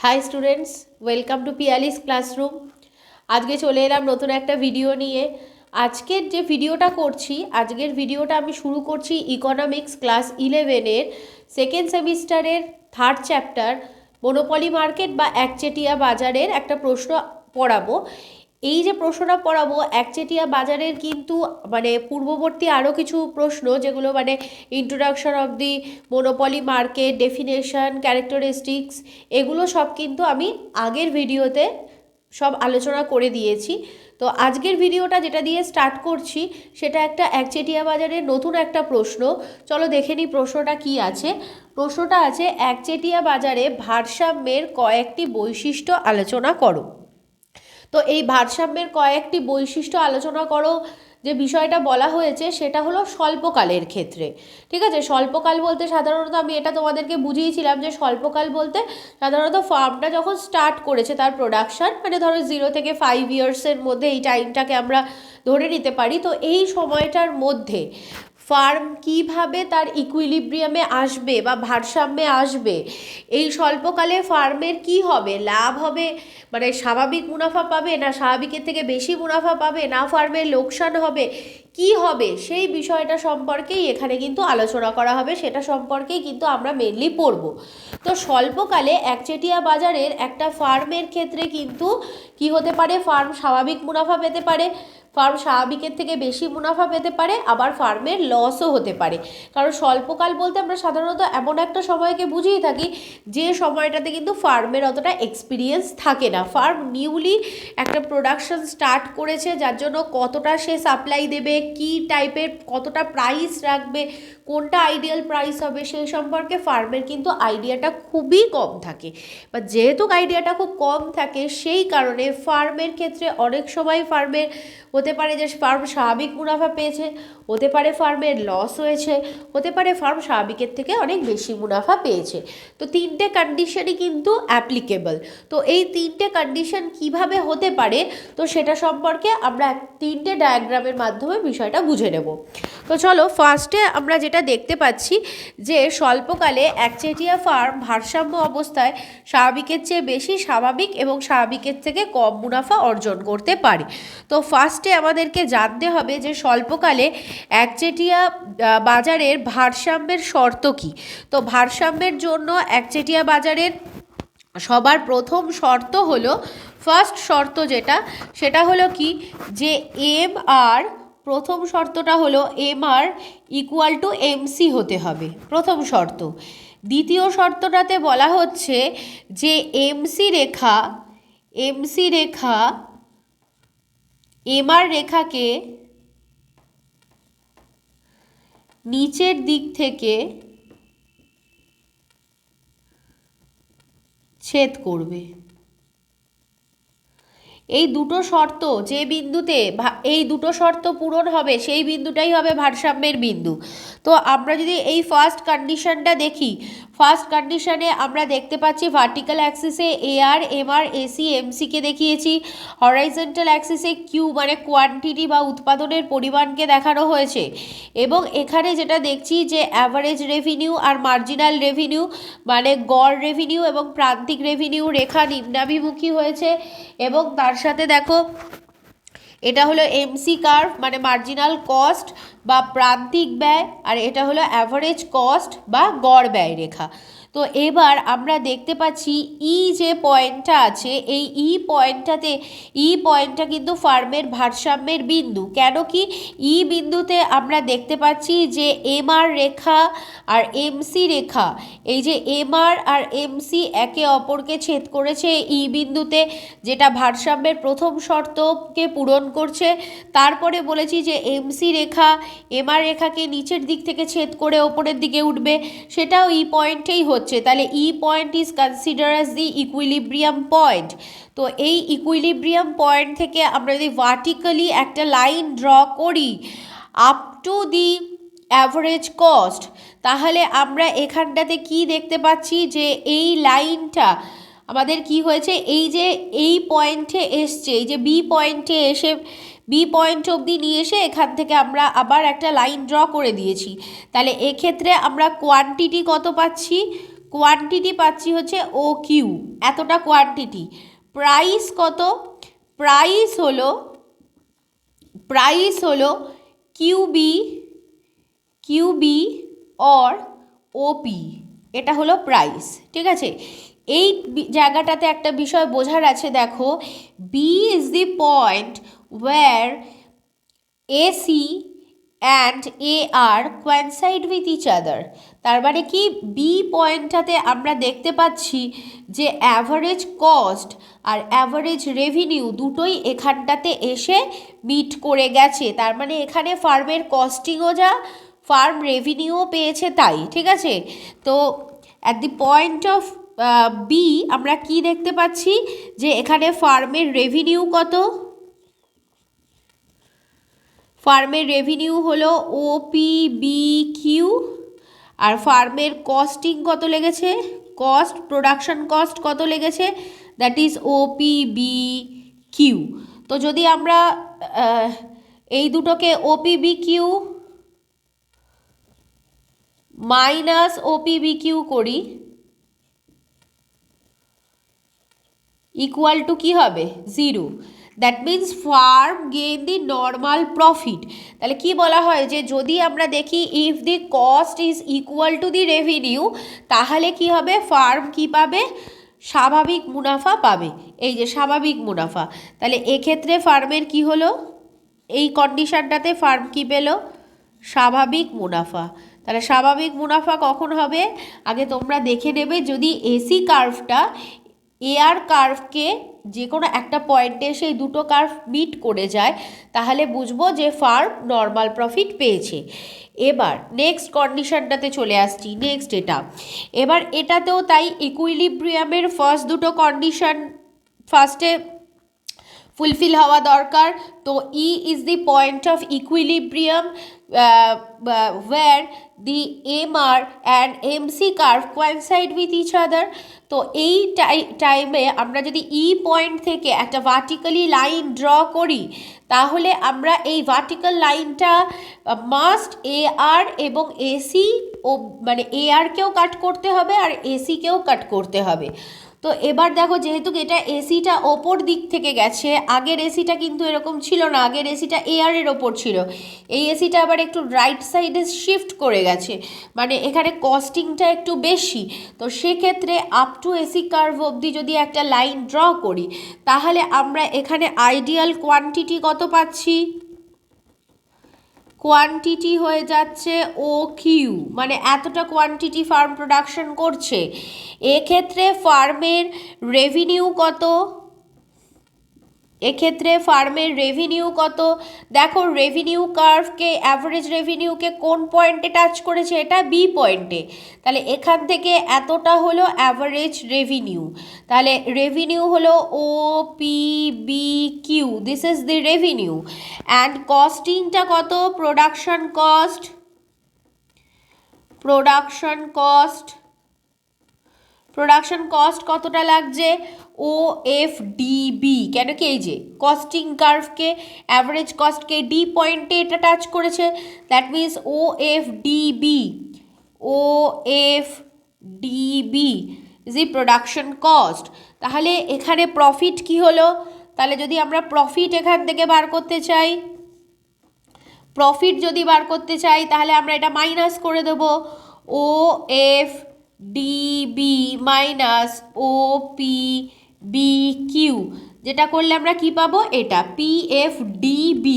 High students, welcome to Piyali's classroom. আজকে চলে এলাম নতুন একটা ভিডিও নিয়ে। আজকের যে ভিডিওটা করছি, আজকের ভিডিওটা আমি শুরু করছি ইকোনমিক্স ক্লাস 11-এর সেকেন্ড সেমিস্টারের থার্ড চ্যাপ্টার মনোপলি মার্কেট বা একচেটিয়া বাজারের একটা প্রশ্ন পড়াবো। এই যে প্রশ্নটা পড়াবো একচেটিয়া বাজারের কিন্তু পূর্ববর্তী আরও কিছু প্রশ্ন যেগুলো introduction of the monopoly market, definition, characteristics, এগুলো সব কিন্তু আমি আগের ভিডিওতে সব আলোচনা করে দিয়েছি। তো আজকের ভিডিওটা যেটা দিয়ে স্টার্ট করছি সেটা একটা একচেটিয়া বাজারের নতুন একটা প্রশ্ন। চলো দেখে নিই প্রশ্নটা কি আছে। প্রশ্নটা আছে, একচেটিয়া বাজারে ভারসাম্যের কয়েকটি বৈশিষ্ট্য আলোচনা করো। তো এই ভারসাম্যের কয়েকটি বৈশিষ্ট্য আলোচনা করো যে বিষয়টা বলা হয়েছে সেটা হলো স্বল্পকালের ক্ষেত্রে। ঠিক আছে, স্বল্পকাল বলতে সাধারণত আমি এটা তোমাদেরকে বুঝিয়েছিলাম যে স্বল্পকাল বলতে সাধারণত ফার্মটা যখন স্টার্ট করেছে তার প্রোডাকশান, ধরো 0 থেকে 5 ইয়ার্সের মধ্যে এই টাইমটাকে আমরা ধরে নিতে পারি। তো এই সময়টার মধ্যে ফার্ম কিভাবে তার ইকুইলিব্রিয়ামে আসবে বা ভারসাম্যে আসবে, এই স্বল্পকালে ফার্মের কি হবে, লাভ হবে, স্বাভাবিক মুনাফা পাবে না স্বাভাবিকের থেকে বেশি মুনাফা পাবে, না ফার্মের লোকসান হবে, কি হবে, সেই বিষয়টা সম্পর্কেই এখানে কিন্তু আলোচনা করা হবে। সেটা সম্পর্কেই কিন্তু আমরা মেনলি পড়ব। তো স্বল্পকালে একচেটিয়া বাজারের একটা ফার্মের ক্ষেত্রে কিন্তু কি হতে পারে, ফার্ম স্বাভাবিক মুনাফা পেতে পারে, ফার্ম স্বাভাবিকের থেকে বেশি মুনাফা পেতে পারে, আবার ফার্মের লসও হতে পারে। কারণ স্বল্পকাল বলতে আমরা সাধারণত এমন একটা সময়কে বুঝিয়ে থাকি যে সময়টাতে কিন্তু ফার্মের অতটা এক্সপিরিয়েন্স থাকে না। ফার্ম নিউলি একটা প্রোডাকশন স্টার্ট করেছে, যার জন্য কতটা সে সাপ্লাই দেবে, কি টাইপের কতটা প্রাইস রাখবে, কোনটা আইডিয়াল প্রাইস হবে, সেই সম্পর্কে ফার্মের কিন্তু আইডিয়াটা খুবই কম থাকে। বা যেহেতু আইডিয়াটা খুব কম থাকে সেই কারণে ফার্মের ক্ষেত্রে অনেক সময় ফার্মের হতে পারে যে ফার্ম স্বাভাবিক মুনাফা পেয়েছে, হতে পারে ফার্মের লস হয়েছে, হতে পারে ফার্ম স্বাভাবিকের থেকে অনেক বেশি মুনাফা পেয়েছে। তো তিনটে কন্ডিশনই কিন্তু অ্যাপ্লিকেবল। তো এই তিনটে কন্ডিশন কিভাবে হতে পারে, তো সেটা সম্পর্কে আমরা তিনটে ডায়াগ্রামের মাধ্যমে বিষয়টা বুঝে নেব। তো চলো ফার্স্টে আমরা যেটা দেখতে পাচ্ছি যে স্বল্পকালে একচেটিয়া ফার্ম ভারসাম্য অবস্থায় স্বাভাবিকের চেয়ে বেশি স্বাভাবিক এবং স্বাভাবিকের থেকে কম মুনাফা অর্জন করতে পারে। তো ফার্স্টে আমাদেরকে জানতে হবে যে স্বল্পকালে একচেটিয়া বাজারের ভারসাম্যের শর্ত কী। তো ভারসাম্যের জন্য একচেটিয়া বাজারের সবার প্রথম শর্ত হলো, ফার্স্ট শর্ত যেটা, সেটা হলো কি, যে MR, প্রথম শর্তটা হলো MR ইকুয়াল টু MC হতে হবে, প্রথম শর্ত। দ্বিতীয় শর্তটাতে বলা হচ্ছে যে MC রেখা MR রেখাকে নিচের দিক থেকে ছেদ করবে। এই দুটো শর্ত যে বিন্দুতে এই দুটো শর্ত পূরণ হবে সেই বিন্দুটাই হবে ভারসাম্যের বিন্দু। তো আমরা যদি এই ফার্স্ট কন্ডিশনটা দেখি, ফার্স্ট কন্ডিশনে আমরা দেখতে পাচ্ছি ভার্টিক্যাল অ্যাক্সিসে AR, MR, AC, MC-কে দেখিয়েছি, হরাইজন্টাল অ্যাক্সিসে কিউ কোয়ান্টিটি বা উৎপাদনের পরিমাণকে দেখানো হয়েছে, এবং এখানে যেটা দেখছি যে অ্যাভারেজ রেভিনিউ আর মার্জিনাল রেভিনিউ গড় রেভিনিউ এবং প্রান্তিক রেভিনিউ রেখা নিম্নাভিমুখী হয়েছে। এবং তার সাথে দেখো এটা হলো MC কার্ভ, মার্জিনাল কস্ট বা প্রান্তিক ব্যয়, আর এটা হলো অ্যাভারেজ কস্ট বা গড় ব্যয় রেখা। তো এবার আমরা দেখতে পাচ্ছি যে পয়েন্টটা আছে, এই পয়েন্টটা কিন্তু ফার্মের ভারসাম্যের বিন্দু। কেন কি বিন্দুতে আমরা দেখতে পাচ্ছি যে MR রেখা আর MC রেখা, এই যে MR আর MC একে অপরকে ছেদ করেছে বিন্দুতে, যেটা ভারসাম্যের প্রথম শর্তকে পূরণ করছে। তারপরে বলেছি যে MC রেখা MR রেখাকে নিচের দিক থেকে ছেদ করে ওপরের দিকে উঠবে, সেটাও পয়েন্টেই হচ্ছে। তাহলে point is consider as the equilibrium point. তো এই ইকুইলিব্রিয়াম পয়েন্ট থেকে আমরা যদি ভার্টিক্যালি একটা লাইন ড্র করি up to the average cost, তাহলে আমরা এখানটাতে কি দেখতে পাচ্ছি যে এই লাইনটা আমাদের কি হয়েছে, এই যে এই পয়েন্টে এসছে, এই যে পয়েন্টে এসে পয়েন্ট অবধি নিয়ে এসে এখান থেকে আমরা আবার একটা লাইন ড্র করে দিয়েছি। তাহলে এক্ষেত্রে আমরা কোয়ান্টিটি কত পাচ্ছি, কোয়ান্টিটি পাচ্ছি হচ্ছে ও কিউ, এতটা কোয়ান্টিটি। প্রাইস কত? প্রাইস হলো কিউবি অর ওপি, এটা হলো প্রাইস। ঠিক আছে, এই জায়গাটাতে একটা বিষয় বোঝার আছে, দেখো B is the point where AC and A R coincide with each other. তার মানে কি, বি পয়েন্টটাতে আমরা দেখতে পাচ্ছি যে অ্যাভারেজ কস্ট আর অ্যাভারেজ রেভিনিউ দুটোই এখানটাতে এসে মিট করে গেছে। তার মানে এখানে ফার্মের কস্টিংও যা, ফার্ম রেভিনিউও পেয়েছে তাই। ঠিক আছে, তো at the point of B আমরা কি দেখতে পাচ্ছি যে এখানে ফার্মের রেভিনিউ কত? ফার্মের রেভিনিউ হলো OPBQ, আর ফার্মের কস্টিং কত লেগেছে, প্রোডাকশন কস্ট কত লেগেছে, দ্যাট ইজ OPBQ। তো যদি আমরা এই দুটোকে OPBQ মাইনাস OPBQ করি, ইকুয়াল টু কী হবে? 0। That means farm gain the normal profit. তাহলে কি বলা হয় যে যদি আমরা দেখি if the cost is equal to the revenue, তাহলে কি হবে? ফার্ম কি পাবে? স্বাভাবিক মুনাফা পাবে। এই যে স্বাভাবিক মুনাফা, তাহলে এক্ষেত্রে ফার্মের কি হলো? এই কন্ডিশনটাতে ফার্ম কি পেল? স্বাভাবিক মুনাফা। তাহলে স্বাভাবিক মুনাফা কখন হবে? আগে তোমরা দেখে নেবে, যদি এসি কার্ভটা এআর কার্ভকে যে কোনো একটা পয়েন্টে সেই দুটো কার্ভ মিট করে যায়, তাহলে বুঝবো যে ফার্ম নর্মাল প্রফিট পেয়েছে। এবার নেক্সট কন্ডিশনটাতে চলে আসছি, নেক্সট এবার এটাতেও তাই, ইকুইলিব্রিয়ামের ফার্স্ট দুটো কন্ডিশন ফার্স্টে ফুলফিল হওয়া দরকার। তো E is the point of equilibrium where the MR and MC curve coincide with each other. তো এই টাইমে আমরা যদি ই পয়েন্ট থেকে একটা ভার্টিক্যালি লাইন ড্র করি, তাহলে আমরা এই ভার্টিক্যাল লাইনটা মাস্ট এ আর এবং এসি ও মানে এ আরকেও কাট করতে হবে আর এসিকেও কাট করতে হবে। তো এবার দেখো, যেহেতু এটা এসিটা ওপর দিক থেকে গেছে, আগের এসিটা কিন্তু এরকম ছিল না, আগের এসিটা এয়ারের ওপর ছিল, এই এসিটা আবার একটু রাইট সাইডে শিফট করে গেছে, মানে এখানে কস্টিংটা একটু বেশি। তো সেক্ষেত্রে আপ টু এসি কার্ভ অবধি যদি একটা লাইন ড্র করি, তাহলে আমরা এখানে আইডিয়াল কোয়ান্টিটি কত পাচ্ছি? কোয়ান্টিটি হয়ে যাচ্ছে ও কিউ, মানে এতটা কোয়ান্টিটি ফার্ম প্রোডাকশন করছে। এক্ষেত্রে ফার্মের রেভিনিউ কত? দেখো রেভিনিউ কার্ভকে, অ্যাভারেজ রেভিনিউকে কোন পয়েন্টে টাচ করেছে? এটা বি পয়েন্টে। তাহলে এখান থেকে এতটা হলো অ্যাভারেজ রেভিনিউ। তাহলে রেভিনিউ হলো OPBQ, this is the revenue. And কস্টিংটা কত? প্রোডাকশন কস্ট কতটা লাগছে? OFDB। কেন কি, এই যে কস্টিং কার্ভকে, অ্যাভারেজ কস্টকে ডি পয়েন্টে এটা টাচ করেছে, that means OFDB is the production cost. তাহলে এখানে প্রফিট কি হলো? তাহলে যদি আমরা প্রফিট এখান থেকে বার করতে চাই, তাহলে আমরা এটা মাইনাস করে দেবো, OFDB মাইনাস OPBQ, যেটা করলে আমরা কি পাবো? এটা PFDB,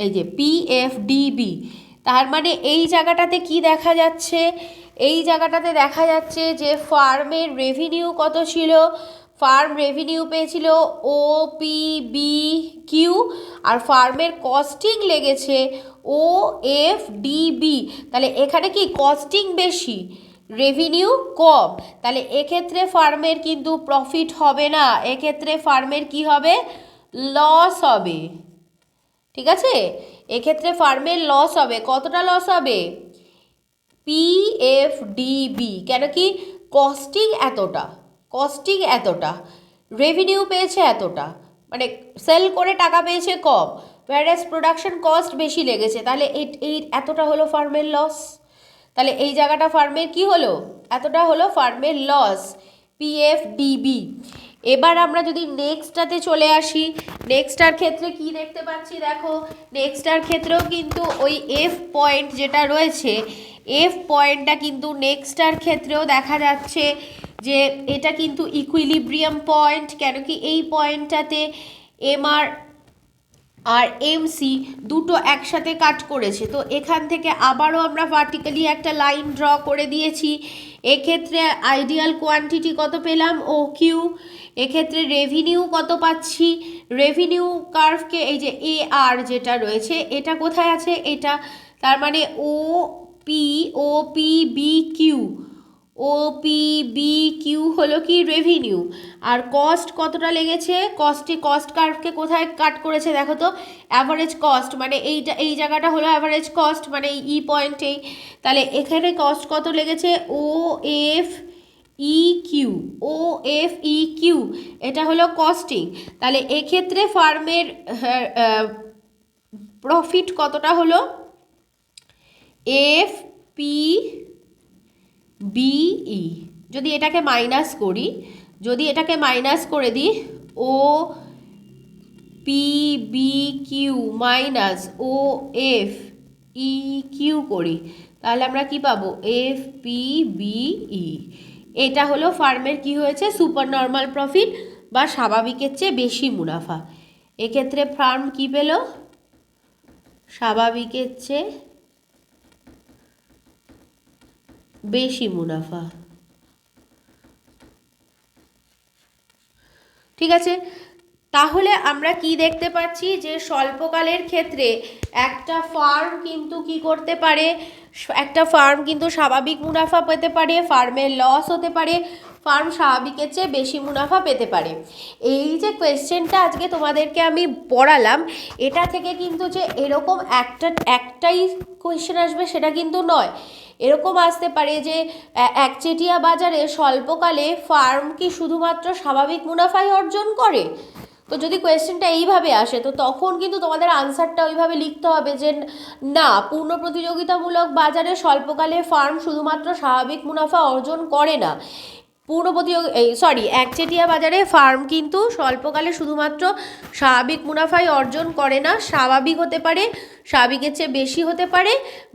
এই যে PFDB। তার মানে এই জায়গাটাতে কি দেখা যাচ্ছে? এই জায়গাটাতে দেখা যাচ্ছে যে ফার্মের রেভিনিউ কত ছিল? ফার্ম রেভিনিউ পেয়েছিল OPBQ, আর ফার্মের কস্টিং লেগেছে OFDB। তাহলে এখানে কি কস্টিং বেশি, রেভিনিউ কম, তাহলে এক্ষেত্রে ফার্মের কিন্তু প্রফিট হবে না, এক্ষেত্রে ফার্মের কি হবে? লস হবে। ঠিক আছে, এক্ষেত্রে ফার্মের লস হবে। কতটা লস হবে? PFDB। কেন কি, কস্টিং এতটা, রেভিনিউ পেয়েছে এতটা, মানে সেল করে টাকা পেয়েছে কম, whereas প্রোডাকশন কস্ট বেশি লেগেছে, তাহলে এই এতটা হলো ফার্মের লস। তাহলে এই জায়গাটা ফার্মের কি হলো, এতটা হলো ফার্মের লস, পিএফডিবি। এবার আমরা যদি নেক্সটটাতে চলে আসি, নেক্সটটার ক্ষেত্রে কি দেখতে পাচ্ছি, দেখো নেক্সটটার ক্ষেত্রেও কিন্তু ওই এফ পয়েন্ট যেটা রয়েছে, এফ পয়েন্টটা কিন্তু নেক্সটটার ক্ষেত্রেও দেখা যাচ্ছে যে এটা কিন্তু ইকুইলিব্রিয়াম পয়েন্ট, কেন কি এই পয়েন্টটাতে এমআর আর এমসি দুটো একসাথে কাট করেছে। তো এখান থেকে আবারও আমরা ভার্টিক্যালি একটা লাইন ড্র করে দিয়েছি। এক্ষেত্রে আইডিয়াল কোয়ান্টিটি কত পেলাম, ও কিউ। এক্ষেত্রে রেভিনিউ কত পাচ্ছি, রেভিনিউ কার্ভকে এই যে এ আর যেটা রয়েছে এটা কোথায় আছে, এটা তার মানে O P B Q, O P B Q হলো কি রেভিনিউ। আর কস্ট কতটা লেগেছে, কস্ট কার্ভকে কোথায় কাট করেছে দেখো তো, অ্যাভারেজ কস্ট, মানে এইটা এই জায়গাটা হলো অ্যাভারেজ কস্ট, মানে ই পয়েন্টেই। তাহলে এখানে কস্ট কত লেগেছে, ও এফ ই কিউ, ও এফ ই কিউ, এটা হলো কস্টিং। তাহলে এক্ষেত্রে ফার্মের প্রফিট কতটা হলো, এফ পি বিই। যদি এটাকে মাইনাস করি, যদি এটাকে মাইনাস করে দিই, O P B Q minus O F E Q করি, তাহলে আমরা কি পাবো, এফ পি বিই। এটা হলো ফার্মের কি হয়েছে, সুপার নর্মাল প্রফিট বা স্বাভাবিকের চেয়ে বেশি মুনাফা। এক্ষেত্রে ফার্ম কি পেল, স্বাভাবিকের চেয়ে বেশি মুনাফা। ঠিক আছে, তাহলে আমরা কি দেখতে পাচ্ছি যে স্বল্পকালের ক্ষেত্রে একটা ফার্ম কিন্তু কি করতে পারে, একটা ফার্ম কিন্তু স্বাভাবিক মুনাফা পেতে পারে, ফার্মের লস হতে পারে, ফার্ম স্বাভাবিকের চেয়ে বেশি মুনাফা পেতে পারে। এই যে কোয়েশ্চেনটা আজকে তোমাদেরকে আমি পড়ালাম, এটা থেকে কিন্তু যে এরকম একটাই কোয়েশ্চেন আসবে সেটা কিন্তু নয়। এরকম আসতে পারে যে একচেটিয়া বাজারে স্বল্পকালে ফার্ম কি শুধুমাত্র স্বাভাবিক মুনাফাই অর্জন করে। তো যদি কোয়েশ্চেনটা এইভাবে আসে তো তখন কিন্তু তোমাদের আনসারটা ওইভাবে লিখতে হবে যে না, পূর্ণ প্রতিযোগিতামূলক বাজারে স্বল্পকালে ফার্ম শুধুমাত্র স্বাভাবিক মুনাফা অর্জন করে না, একচেটিয়া বাজারে ফার্ম কিন্তু স্বল্পকালে শুধুমাত্র স্বাভাবিক মুনাফাই অর্জন করে না, স্বাভাবিক হতে পারে, স্বাভাবিকের চেয়ে বেশি হতে পারে,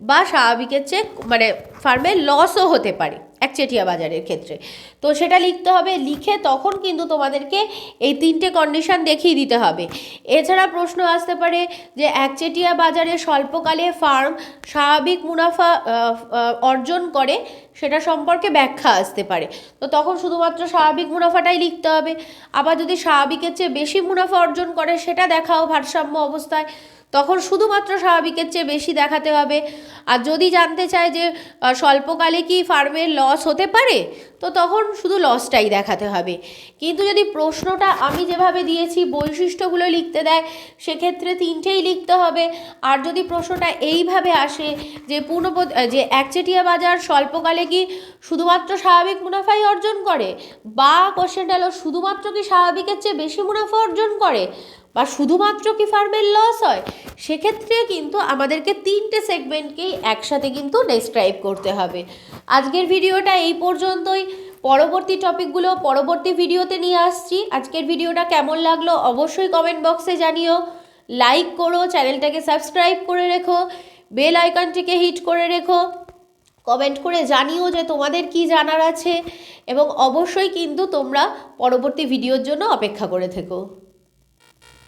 বা স্বাভাবিকের চেয়ে মানে ফার্মের লসও হতে পারে একচেটিয়া বাজারের ক্ষেত্রে। তো সেটা লিখতে হবে, লিখে তখন কিন্তু তোমাদেরকে এই তিনটে কন্ডিশন দেখিয়ে দিতে হবে। এছাড়া প্রশ্ন আসতে পারে যে একচেটিয়া বাজারে স্বল্পকালে ফার্ম স্বাভাবিক মুনাফা অর্জন করে, সেটা সম্পর্কে ব্যাখ্যা আসতে পারে। তো তখন শুধুমাত্র স্বাভাবিক মুনাফাটাই লিখতে হবে। আবার যদি স্বাভাবিকের চেয়ে বেশি মুনাফা অর্জন করে সেটা দেখাও ভারসাম্য অবস্থায়, তখন শুধুমাত্র স্বাভাবিকের চেয়ে বেশি দেখাতে হবে। আর যদি জানতে চায় যে স্বল্পকালে কি ফার্মের লস হতে পারে, তো তখন শুধু লসটাই দেখাতে হবে। কিন্তু যদি প্রশ্নটা আমি যেভাবে দিয়েছি বৈশিষ্ট্যগুলো লিখতে দেয়, সেক্ষেত্রে তিনটেই লিখতে হবে। আর যদি প্রশ্নটা এইভাবে আসে যে একচেটিয়া বাজার স্বল্পকালে কি শুধুমাত্র স্বাভাবিক মুনাফাই অর্জন করে, বা কোশ্চেনটা হলো শুধুমাত্র কি স্বাভাবিকের চেয়ে বেশি মুনাফা অর্জন করে, বা শুধুমাত্র কি ফার্মের লস হয়, সেক্ষেত্রে কিন্তু আমাদেরকে তিনটে সেগমেন্টকেই একসাথে কিন্তু ডেসক্রাইব করতে হবে। আজকের ভিডিওটা এই পর্যন্তই। পরবর্তী টপিকগুলো পরবর্তী ভিডিওতে নিয়ে আসছি। আজকের ভিডিওটা কেমন লাগলো অবশ্যই কমেন্ট বক্সে জানিও, লাইক করো, চ্যানেলটাকে সাবস্ক্রাইব করে রেখো, বেল আইকনটিকে হিট করে রেখো, কমেন্ট করে জানিও যে তোমাদের কি জানার আছে, এবং অবশ্যই কিন্তু তোমরা পরবর্তী ভিডিওর জন্য অপেক্ষা করে থেকো।